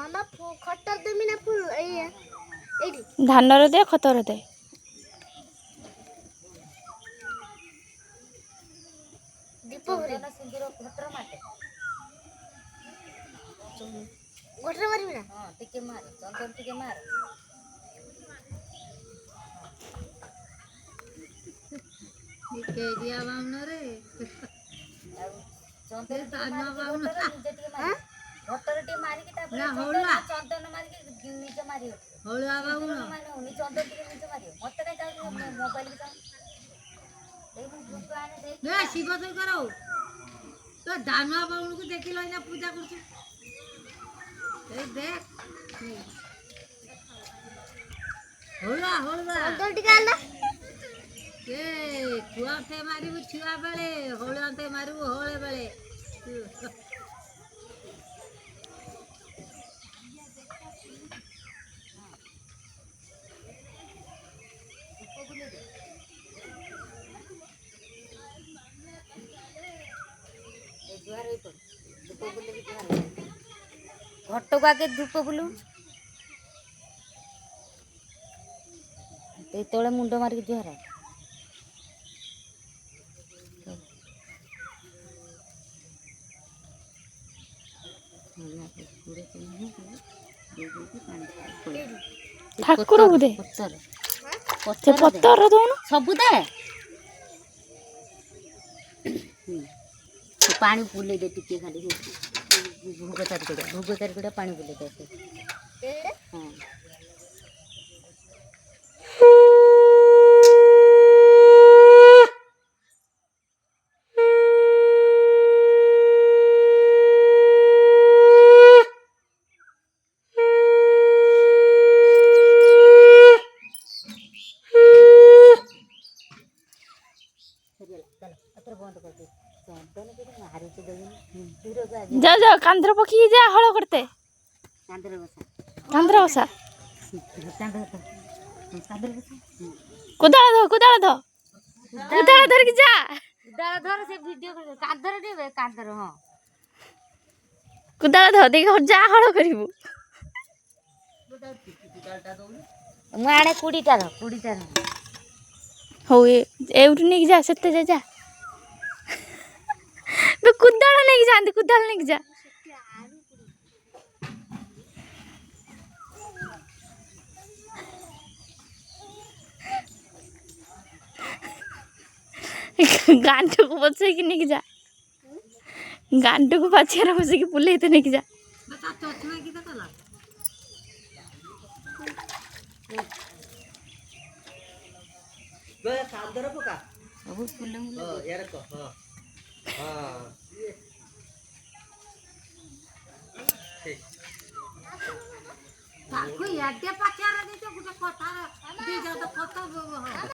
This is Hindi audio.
मामा खटर देमी ना फुल एडी धान रे दे खतर दे दीप भरी ना सिंदूर खटर माटे खटर मारबी ना हां टिके मार चंदन टिके मार के दिया बामन रे चंदन ताना बामन निजे टिके मार खटर टिके मारी के तापर चंदन मारी के निजे मारी होळा बामन माने उनी चंदन टिके निजे मारी मते काय जाऊ मोबाइल के ना शिव तो करो तो दानवा बामन को देखि लइना पूजा करछु ए देख होळा चंदन टिके आला ए छुआ ते मारिबु छुआ बेले होळा ते मारिबु होळे बेले घट को आगे धूप बुलू तले मुंड मारिक जुहार ठाकुर को दे से पत्तर दोन सब दे पानी बुले दे टिके खाली भोग तारिकड़ा पानी बुले दे हां जा जा कांद्र पखी जा हळ करते कांद्र बसा कुदाल धो धर के जा कुदाल धर से वीडियो कर कांदर देबे कांदर हां कुदाल धो देख जा हळ करिवु मु आणे कुडीटा हो एउठ नहीं जा सत्ते जा जा तो कुदाल नहीं जानते कुदाल नहीं जा गांठो को बचे कि नहीं जा गांठो को बचे रा बसे कि पुले तो नहीं जा बता चोचना की कला बे कांदर पका अब फुल यार को हां ताको याते पाचारा दे तो गुटे कथा दे जा तो कथा